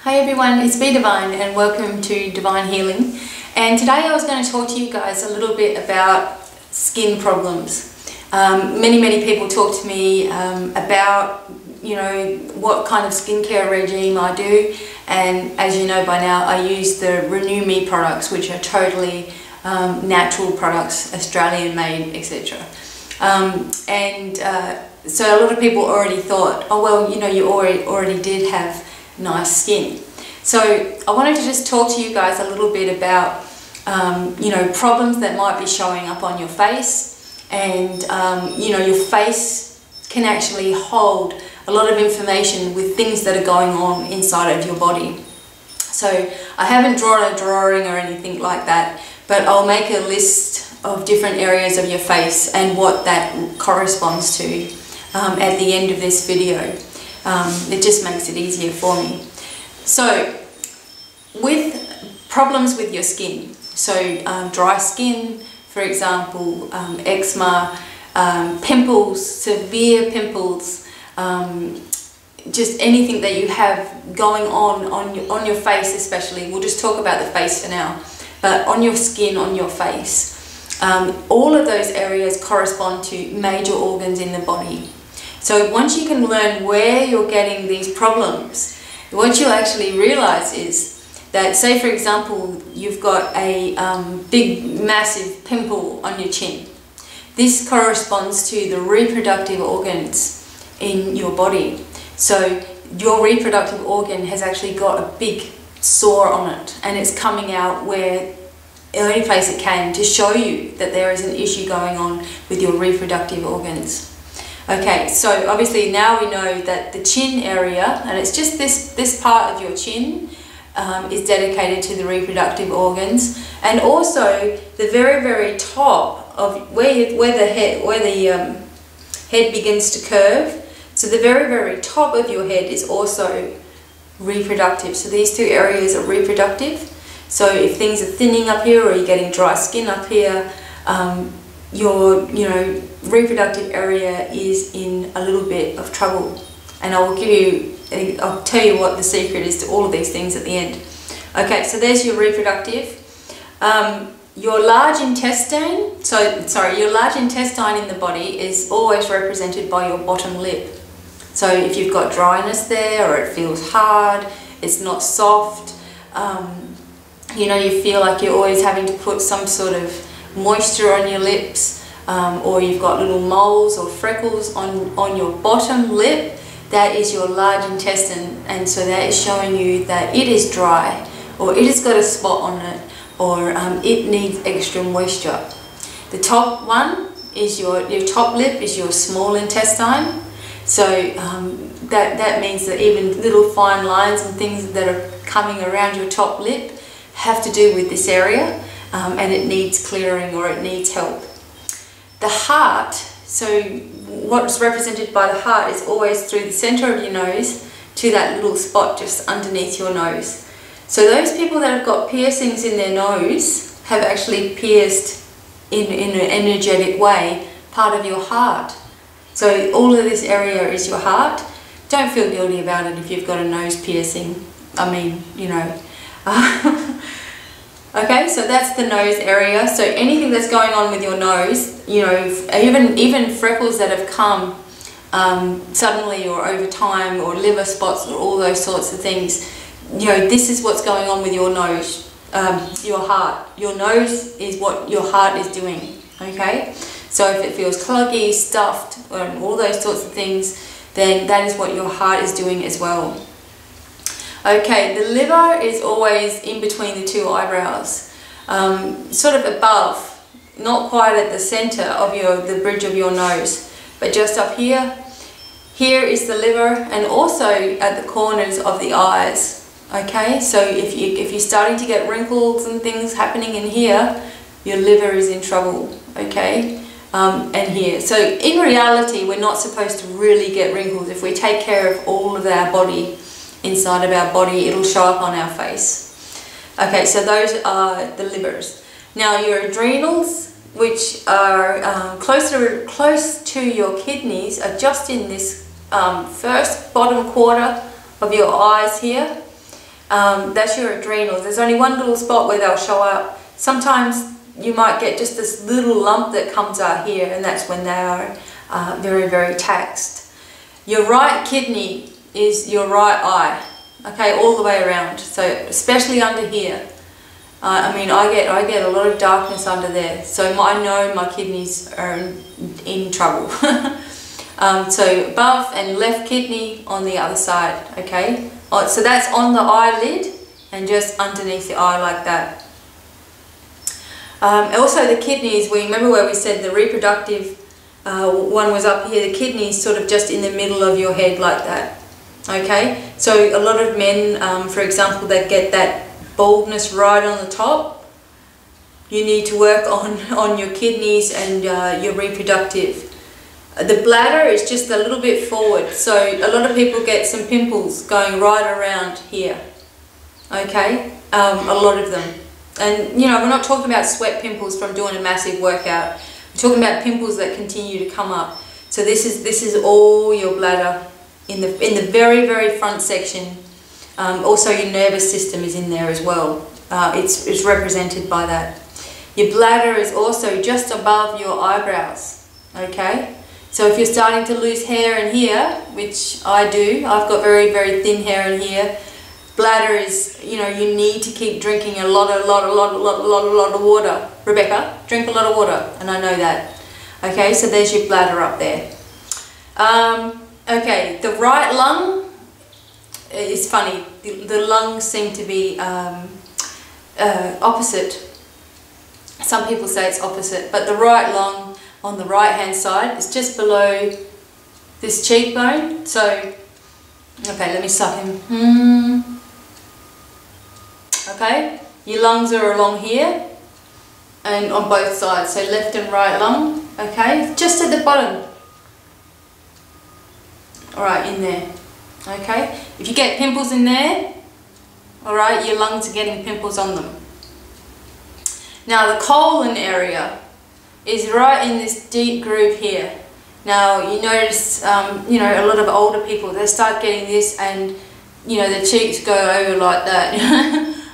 Hi everyone, it's BDevine and welcome to Divine Healing. And today I was going to talk to you guys a little bit about skin problems. Many people talk to me about, what kind of skincare regime I do. And as you know by now, I use the Renew Me products, which are totally natural products, Australian made, etc. So a lot of people already thought, oh well, you already did have nice skin. So I wanted to just talk to you guys a little bit about problems that might be showing up on your face, and your face can actually hold a lot of information with things that are going on inside of your body. So I haven't drawn a drawing or anything like that, but I'll make a list of different areas of your face and what that corresponds to at the end of this video. It just makes it easier for me. So with problems with your skin, so dry skin, for example, eczema, pimples, severe pimples, just anything that you have going on your face especially. We'll just talk about the face for now, but on your skin, on your face, all of those areas correspond to major organs in the body. So once you can learn where you're getting these problems, what you'll actually realize is that, say for example, you've got a big massive pimple on your chin. This corresponds to the reproductive organs in your body. So your reproductive organ has actually got a big sore on it, and it's coming out where the only place it can, to show you that there is an issue going on with your reproductive organs. Okay, so obviously now we know that the chin area, and it's just this part of your chin, is dedicated to the reproductive organs, and also the very top of where the head begins to curve. So the very top of your head is also reproductive. So these two areas are reproductive. So if things are thinning up here, or you're getting dry skin up here, your reproductive area is in a little bit of trouble. And I'll tell you what the secret is to all of these things at the end. Okay, so there's your reproductive. Your large intestine, your large intestine in the body is always represented by your bottom lip. So if you've got dryness there, or it feels hard, it's not soft, you feel like you're always having to put some sort of moisture on your lips, or you've got little moles or freckles on your bottom lip, that is your large intestine, and so that is showing you that it is dry, or it has got a spot on it, or it needs extra moisture. The top one is your top lip is your small intestine. So that means that even little fine lines and things that are coming around your top lip have to do with this area, and it needs clearing, or it needs help. The heart, so what's represented by the heart is always through the center of your nose to that little spot just underneath your nose. So those people that have got piercings in their nose have actually pierced in an energetic way part of your heart. So all of this area is your heart. Don't feel guilty about it if you've got a nose piercing. Okay, so that's the nose area. So anything that's going on with your nose, even freckles that have come suddenly or over time, or liver spots, or all those sorts of things, this is what's going on with your nose, your heart. Your nose is what your heart is doing, okay? So if it feels cluggy, stuffed, and all those sorts of things, then that is what your heart is doing as well. Okay, the liver is always in between the two eyebrows, sort of above, not quite at the center of the bridge of your nose, but just up here. Here is the liver, and also at the corners of the eyes. Okay, so if you're starting to get wrinkles and things happening in here, your liver is in trouble. Okay. And here. So in reality, we're not supposed to really get wrinkles. If we take care of all of our body, inside of our body, it'll show up on our face. Okay, so those are the livers. Now your adrenals, which are close to your kidneys, are just in this first bottom quarter of your eyes here. That's your adrenals. There's only one little spot where they'll show up. Sometimes you might get just this little lump that comes out here, and that's when they are very, very taxed. Your right kidney is your right eye, okay, all the way around. So especially under here. I mean, I get a lot of darkness under there, so I know my kidneys are in trouble. So above and left kidney on the other side, okay? So that's on the eyelid and just underneath the eye like that. Also the kidneys, we remember where we said the reproductive one was up here, the kidneys sort of just in the middle of your head like that, okay? So a lot of men, for example, that get that baldness right on the top, you need to work on your kidneys and your reproductive. The bladder is just a little bit forward, so a lot of people get some pimples going right around here, okay? A lot of them. And you know, we're not talking about sweat pimples from doing a massive workout. We're talking about pimples that continue to come up. So this is all your bladder in the very, very front section. Also your nervous system is in there as well. It's represented by that. Your bladder is also just above your eyebrows, okay? So if you're starting to lose hair in here, which I do, I've got very, very thin hair in here, bladder is, you know, you need to keep drinking a lot of water. Rebecca, drink a lot of water, and I know that. Okay, so there's your bladder up there. Okay, the right lung is funny. The lungs seem to be opposite. Some people say it's opposite, but the right lung on the right hand side is just below this cheekbone. So, okay, let me suck him. Okay, your lungs are along here and on both sides, so left and right lung, okay, just at the bottom. Alright, in there, okay. If you get pimples in there, alright, your lungs are getting pimples on them. Now the colon area is right in this deep groove here. Now you notice, you know, a lot of older people, they start getting this and, you know, their cheeks go over like that.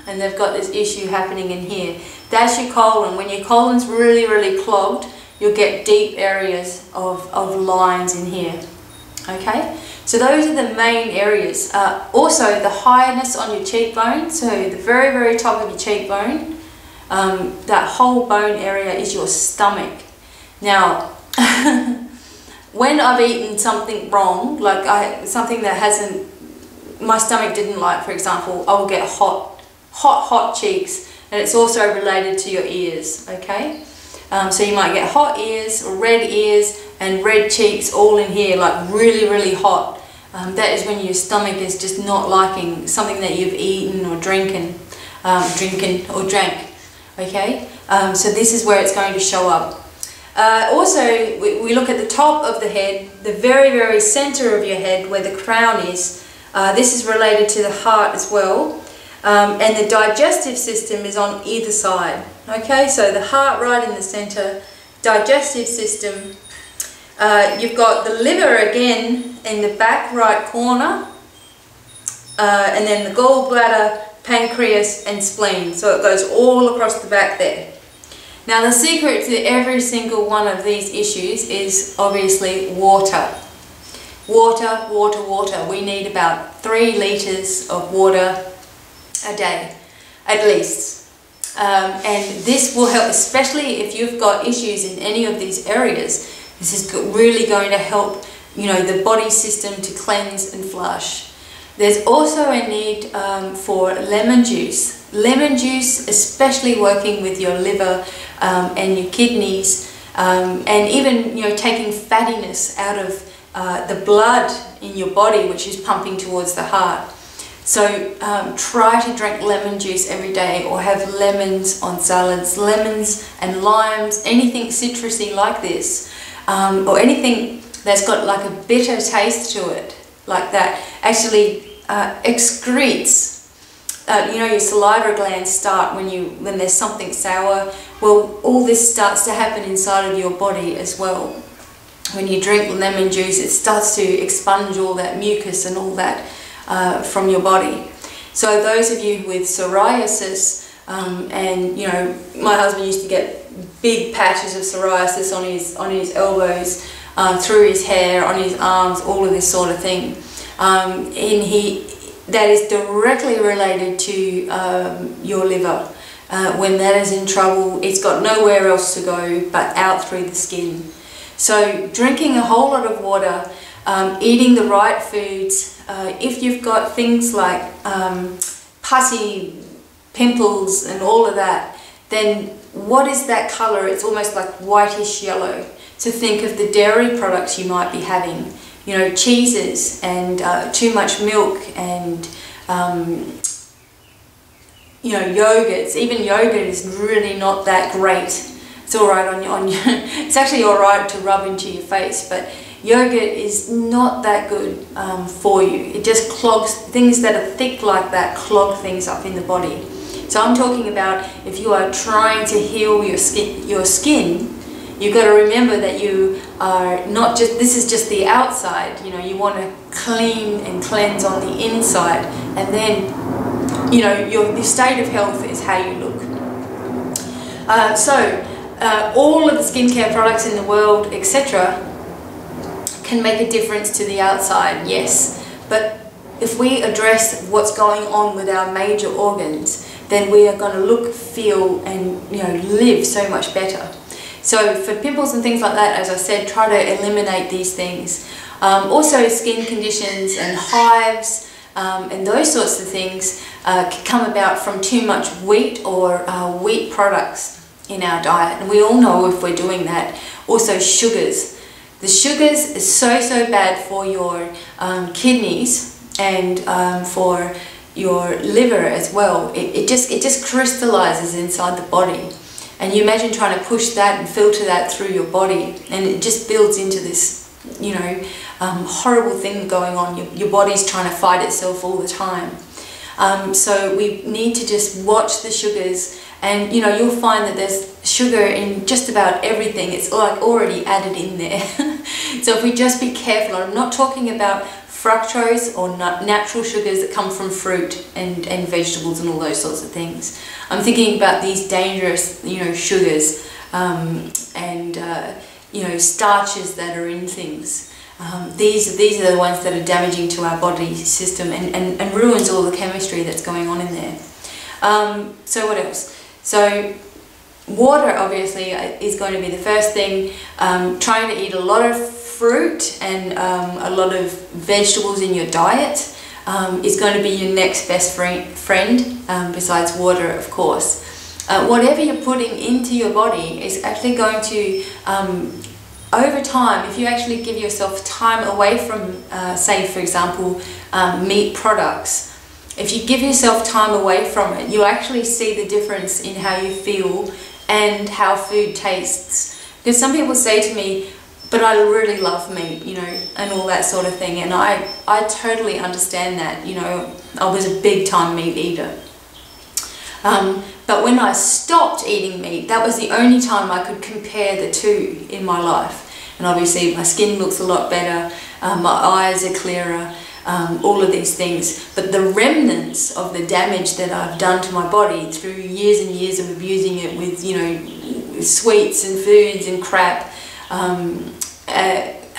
And they've got this issue happening in here. That's your colon. When your colon's really, really clogged, you'll get deep areas of lines in here. Okay? So those are the main areas. Also, the highness on your cheekbone, so the very, very top of your cheekbone, that whole bone area is your stomach. Now, when I've eaten something wrong, like something that my stomach didn't like, for example, I will get hot cheeks, and it's also related to your ears, okay? So you might get hot ears or red ears and red cheeks all in here, like really, really hot. That is when your stomach is just not liking something that you've eaten or drank, okay? So this is where it's going to show up. Also, we look at the top of the head, the very, very center of your head where the crown is. This is related to the heart as well. And the digestive system is on either side. Okay, so the heart right in the center, digestive system. You've got the liver again in the back right corner, and then the gallbladder, pancreas and spleen. So it goes all across the back there. Now the secret to every single one of these issues is obviously water. Water, water, water. We need about 3 litres of water a day, at least. And this will help, especially if you've got issues in any of these areas. This is really going to help, you know, the body system to cleanse and flush. There's also a need for lemon juice. Lemon juice, especially working with your liver and your kidneys, and even, you know, taking fattiness out of the blood in your body, which is pumping towards the heart. So try to drink lemon juice every day, or have lemons on salads, lemons and limes, anything citrusy like this, or anything that's got like a bitter taste to it, like that, actually excretes. You know, your saliva glands start when there's something sour. Well, all this starts to happen inside of your body as well. When you drink lemon juice, it starts to expunge all that mucus and all that from your body. So those of you with psoriasis, and you know, my husband used to get big patches of psoriasis on his elbows, through his hair, on his arms, all of this sort of thing. That is directly related to your liver. When that is in trouble, it's got nowhere else to go but out through the skin. So drinking a whole lot of water, eating the right foods. If you've got things like pussy, pimples and all of that, then what is that colour? It's almost like whitish yellow. So think of the dairy products you might be having, you know, cheeses and too much milk and you know, yogurts. Even yogurt is really not that great. It's all right on your it's actually all right to rub into your face, but yogurt is not that good for you. It just clogs things that are thick like that, clog things up in the body. So I'm talking about if you are trying to heal your skin, you've got to remember that you are not just, this is just the outside, you know, you want to clean and cleanse on the inside, and then, you know, your state of health is how you look. All of the skincare products in the world, etc., can make a difference to the outside, yes, but if we address what's going on with our major organs, then we are going to look, feel, and, you know, live so much better. So for pimples and things like that, as I said, try to eliminate these things. Also skin conditions and hives and those sorts of things can come about from too much wheat or wheat products in our diet. And we all know if we're doing that. Also sugars. The sugars is so bad for your kidneys and for your liver as well. It just crystallizes inside the body. And you imagine trying to push that and filter that through your body, and it just builds into this, you know, horrible thing going on. Your body's trying to fight itself all the time. So we need to just watch the sugars, and you know, you'll find that there's sugar in just about everything. It's like already added in there. So if we just be careful, I'm not talking about fructose or natural sugars that come from fruit and vegetables and all those sorts of things. I'm thinking about these dangerous, you know, sugars and you know, starches that are in things. These are the ones that are damaging to our body system and ruins all the chemistry that's going on in there. So what else? So water obviously is going to be the first thing. Trying to eat a lot of fruit and a lot of vegetables in your diet is going to be your next best friend besides water, of course. Whatever you're putting into your body is actually going to, over time, if you actually give yourself time away from, say for example, meat products, if you give yourself time away from it, you actually see the difference in how you feel and how food tastes. Because some people say to me, but I really love meat, you know, and all that sort of thing. And I totally understand that, you know, I was a big time meat eater. But when I stopped eating meat, that was the only time I could compare the two in my life. And obviously my skin looks a lot better, my eyes are clearer, all of these things. But the remnants of the damage that I've done to my body through years and years of abusing it with, you know, sweets and foods and crap,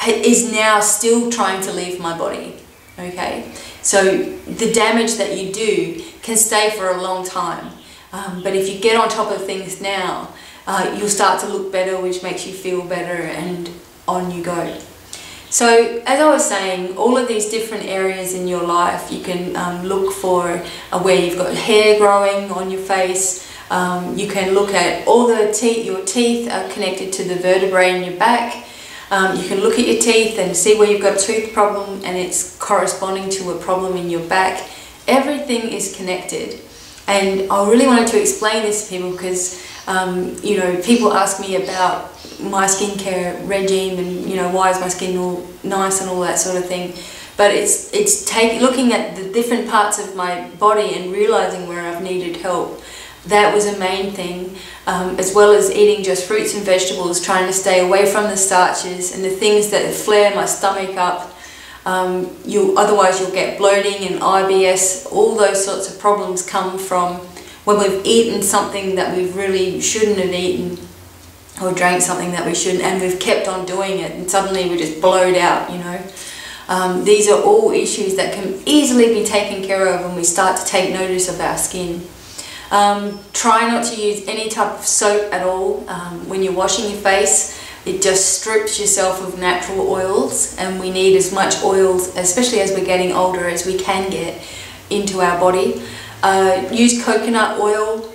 is now still trying to leave my body, okay? So the damage that you do can stay for a long time, but if you get on top of things now, you'll start to look better, which makes you feel better, and on you go. So as I was saying, all of these different areas in your life, you can look for where you've got hair growing on your face. You can look at all the teeth. Your teeth are connected to the vertebrae in your back. You can look at your teeth and see where you've got a tooth problem and it's corresponding to a problem in your back. Everything is connected. And I really wanted to explain this to people because, you know, people ask me about my skincare regime and, you know, why is my skin all nice and all that sort of thing. But it's looking at the different parts of my body and realizing where I've needed help. That was a main thing, as well as eating just fruits and vegetables, trying to stay away from the starches and the things that flare my stomach up. Otherwise you'll get bloating and IBS. All those sorts of problems come from when we've eaten something that we really shouldn't have eaten, or drank something that we shouldn't, and we've kept on doing it, and suddenly we just blowed out, you know. These are all issues that can easily be taken care of when we start to take notice of our skin. Try not to use any type of soap at all when you're washing your face. It just strips yourself of natural oils, and we need as much oils, especially as we're getting older, as we can get into our body. Use coconut oil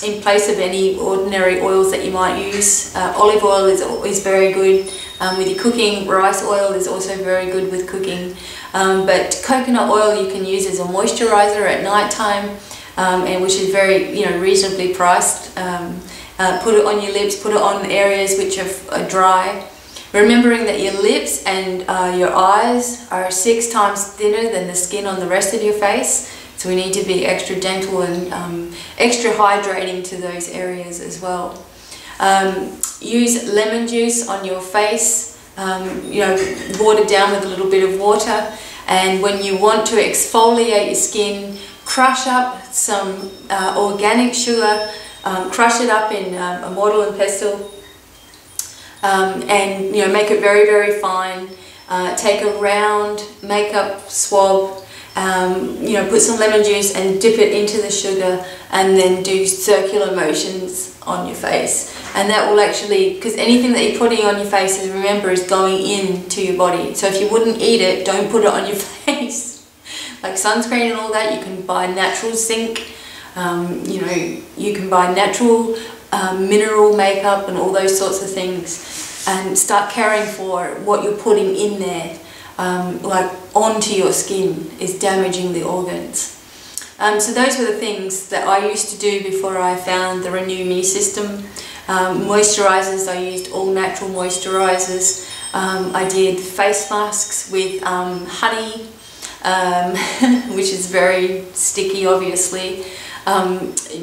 in place of any ordinary oils that you might use. Olive oil is very good with your cooking. Rice oil is also very good with cooking. But coconut oil you can use as a moisturizer at night time, and which is very, you know, reasonably priced. Put it on your lips, put it on areas which are dry. Remembering that your lips and your eyes are 6 times thinner than the skin on the rest of your face. So we need to be extra gentle and extra hydrating to those areas as well. Use lemon juice on your face, you know, watered down with a little bit of water. And when you want to exfoliate your skin, crush up some organic sugar, crush it up in a mortar and pestle, and, you know, make it very, very fine. Take a round makeup swab, you know, put some lemon juice and dip it into the sugar, and then do circular motions on your face. And that will actually, because anything that you're putting on your face, is, remember, is going into your body. So if you wouldn't eat it, don't put it on your face. Like sunscreen and all that, you can buy natural zinc, you know, you can buy natural mineral makeup and all those sorts of things, and start caring for what you're putting in there. Like onto your skin is damaging the organs. So those were the things that I used to do before I found the Renew Me system. Moisturizers, I used all natural moisturizers. I did face masks with honey, which is very sticky, obviously.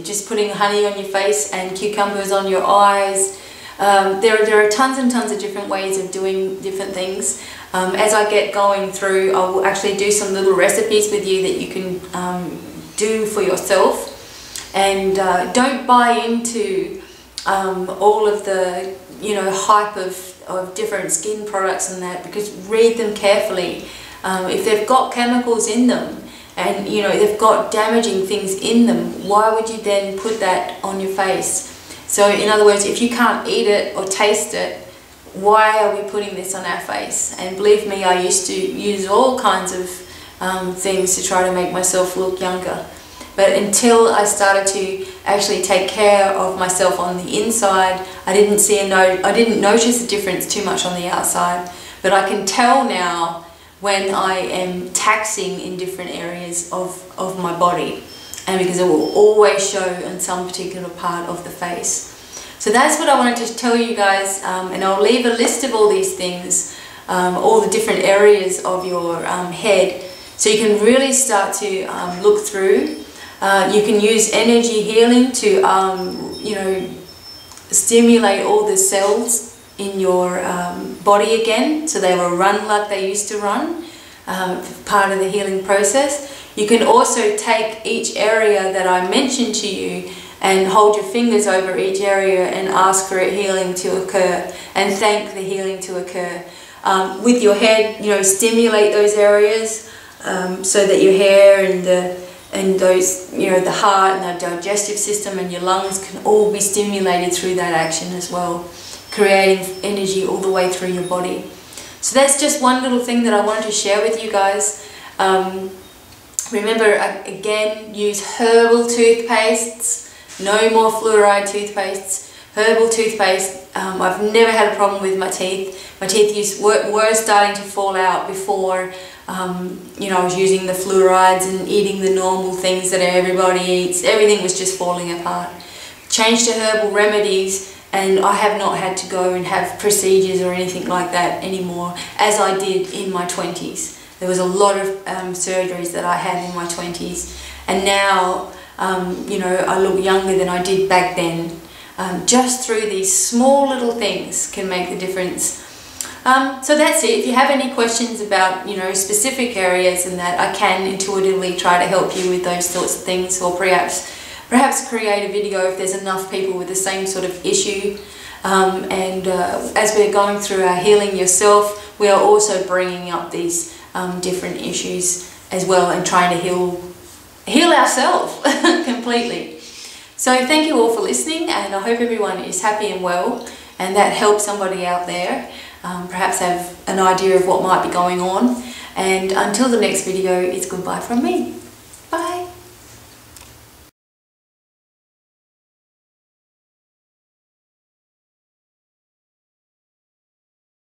Just putting honey on your face and cucumbers on your eyes. There are tons and tons of different ways of doing different things. As I get going through, I will actually do some little recipes with you that you can do for yourself. And don't buy into all of the, you know, hype of different skin products and that, because read them carefully. If they've got chemicals in them, and, you know, they've got damaging things in them, why would you then put that on your face? So in other words, if you can't eat it or taste it, why are we putting this on our face? And believe me, I used to use all kinds of things to try to make myself look younger. But until I started to actually take care of myself on the inside, I didn't notice a difference too much on the outside. But I can tell now when I am taxing in different areas of my body, and because it will always show in some particular part of the face. So that's what I wanted to tell you guys, and I'll leave a list of all these things, all the different areas of your head, so you can really start to look through. You can use energy healing to, you know, stimulate all the cells in your body again, so they will run like they used to run, part of the healing process. You can also take each area that I mentioned to you and hold your fingers over each area and ask for healing to occur, and thank the healing to occur. With your head, you know, stimulate those areas so that your hair and those, you know, the heart and the digestive system and your lungs can all be stimulated through that action as well, creating energy all the way through your body. So that's just one little thing that I wanted to share with you guys. Remember, again, use herbal toothpastes, no more fluoride toothpastes. Herbal toothpaste, I've never had a problem with my teeth. My teeth were starting to fall out before, you know, I was using the fluorides and eating the normal things that everybody eats. Everything was just falling apart. Changed to herbal remedies, and I have not had to go and have procedures or anything like that anymore, as I did in my 20s. There was a lot of surgeries that I had in my 20s, and now, you know, I look younger than I did back then. Just through these small little things can make the difference. So that's it. If you have any questions about, you know, specific areas and that, I can intuitively try to help you with those sorts of things, or perhaps create a video if there's enough people with the same sort of issue. As we're going through our healing yourself, we are also bringing up these different issues as well, and trying to heal ourselves completely. So thank you all for listening, and I hope everyone is happy and well, and that helps somebody out there perhaps have an idea of what might be going on. And until the next video, it's goodbye from me.